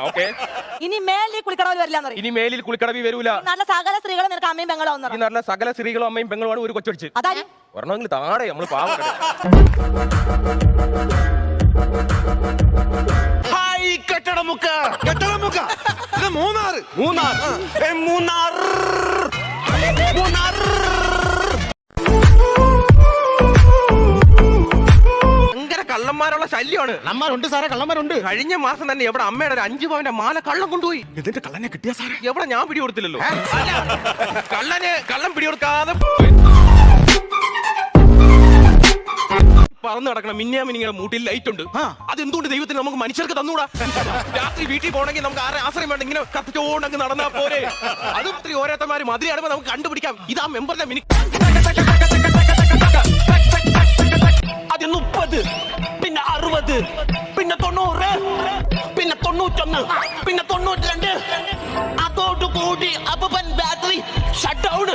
Okay. ഇനി മേലിൽ കുളിക്കടവിൽ വരില്ല. ഇനി മേലിൽ കുളിക്കടവിൽ വരൂല. നല്ല സകല സ്ത്രീകളും നിനക്ക് അമ്മയും പെങ്ങളാവും. ഈ നല്ല സകല സ്ത്രീകളും അമ്മയും പെങ്ങളുമാണ് ഒരു കൊച്ചടിച്ച്. അതായത് വരണമെങ്കിൽ താടെ നമ്മള് പാവം. കെട്ടടമുക്ക് ഇത് മൂന്നാർ. ഭയങ്കര കള്ളന്മാരുള്ള ശല്യമാണ്. കള്ളന്മാരുണ്ട് സാറേ, കള്ളന്മാരുണ്ട്. കഴിഞ്ഞ മാസം തന്നെ എവിടെ അമ്മയുടെ ഒരു 5 പവന്റെ മാല കള്ളം കൊണ്ടുപോയി. ഇതിന്റെ കള്ളനെ കിട്ടിയ സാറേ? എവിടെ ഞാൻ പിടി കൊടുത്തില്ലല്ലോ. കള്ളം പിടി കൊടുക്കാതെ പറന്ന് കിടക്കണം. മിന്നിയുടെ മൂട്ടിൽ ലൈറ്റ് ഉണ്ട്. അതെന്തുകൊണ്ട് ദൈവത്തിന് നമുക്ക് മനുഷ്യർക്ക് തന്നൂടാ? രാത്രി വീട്ടിൽ പോകണമെങ്കിൽ നമുക്ക് ആരെ ആശ്രയം വേണ്ട, ഇങ്ങനെ കത്തിച്ചോണ്ടങ്ങ് നടന്നാ പോരെ. അതും ഇത്തിരി ഓരോരുത്തന്മാര് മതിയാടുമ്പോ നമുക്ക് കണ്ടുപിടിക്കാം. ഇതാ മെമ്പറിന്റെ മിനി. അത് 30, പിന്നെ 60, പിന്നെ 90, പിന്നെ 91, പിന്നെ 92. അതോടുകൂടി അപ്പൻ ബാറ്ററി ഷട്ട് ഡൗൺ.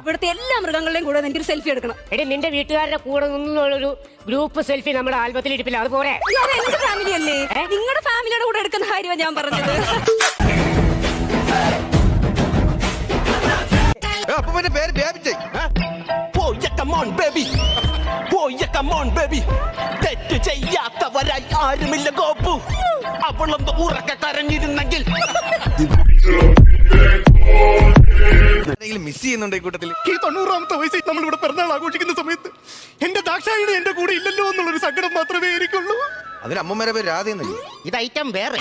ഇവിടുത്തെ എല്ലാ മൃഗങ്ങളുടെയും കൂടെ എനിക്കൊരു സെൽഫി എടുക്കണം. എടി നിന്റെ വീട്ടുകാരുടെ കൂടെ നിന്നുള്ളൊരു ഗ്രൂപ്പ് സെൽഫി നമ്മുടെ ആൽബത്തിൽ ഇരിപ്പില്ല, അത് പോരെ? എന്റെ ഫാമിലി അല്ലേ, നിങ്ങളുടെ ഫാമിലിയുടെ കൂടെ എടുക്കുന്ന കാര്യമാണ് ഞാൻ പറഞ്ഞത്. അപ്പന്റെ പേര് ബേബി. തെറ്റ് ചെയ്യാത്തവരായി ആരുമില്ല ഗോപു. അവളൊന്ന് ഉറക്കെ കരഞ്ഞിരുന്നെങ്കിൽ. മിസ് ചെയ്യുന്നുണ്ട് ഈ കൂട്ടത്തിൽ. ഈ 90ാമത്തെ വയസ്സിൽ നമ്മളിവിടെ പിറന്നാൾ ആഘോഷിക്കുന്ന സമയത്ത് എന്റെ ദാക്ഷായണി എന്റെ കൂടെ ഇല്ലല്ലോ എന്നുള്ളൊരു സങ്കടം മാത്രമേ എനിക്കുള്ളൂ. അതിന് അമ്മമാരെ പേര് രാധയെന്നല്ലേ? ഇത് ഐറ്റം വേറെ.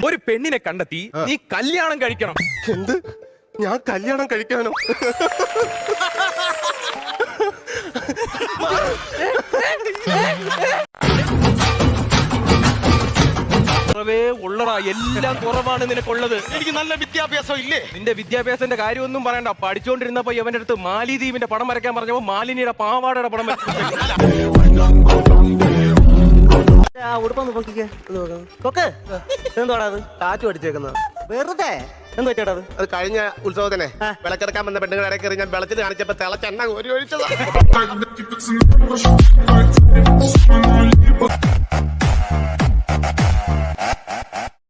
ഒരു പെണ്ണിനെ കണ്ടെത്തി നീ കല്യാണം കഴിക്കണം. എന്ത്? ഞാൻ കല്യാണം കഴിക്കാനോ? ഉള്ളടാ, എല്ലാം കുറവാണ് നിനക്കുള്ളത്. എനിക്ക് നല്ല വിദ്യാഭ്യാസം ഇല്ലേ? നിന്റെ വിദ്യാഭ്യാസത്തിന്റെ കാര്യമൊന്നും പറയണ്ട. പഠിച്ചോണ്ടിരുന്നപ്പോ ഇവന്റെ അടുത്ത് മാലിദ്വീപിന്റെ പടം വരയ്ക്കാൻ പറഞ്ഞപ്പോ മാലിനിയുടെ പാവാടയുടെ പടം ഉടുപ്പൊന്ന് പൊക്കിക്കേ. എന്തോടാ അത് കാറ്റു അടിച്ചേക്കുന്നത്? വെറുതെ എന്താ ചേട്ടാ അത്? അത് കഴിഞ്ഞ ഉത്സവത്തിനെ വിളക്കെടുക്കാൻ വന്ന പെണ്ണുങ്ങളെ ഇടയ്ക്ക് ഞാൻ വെളച്ചിൽ കാണിച്ചപ്പോ തിളച്ചെണ്ണ കോരി ഒഴിച്ചതാ.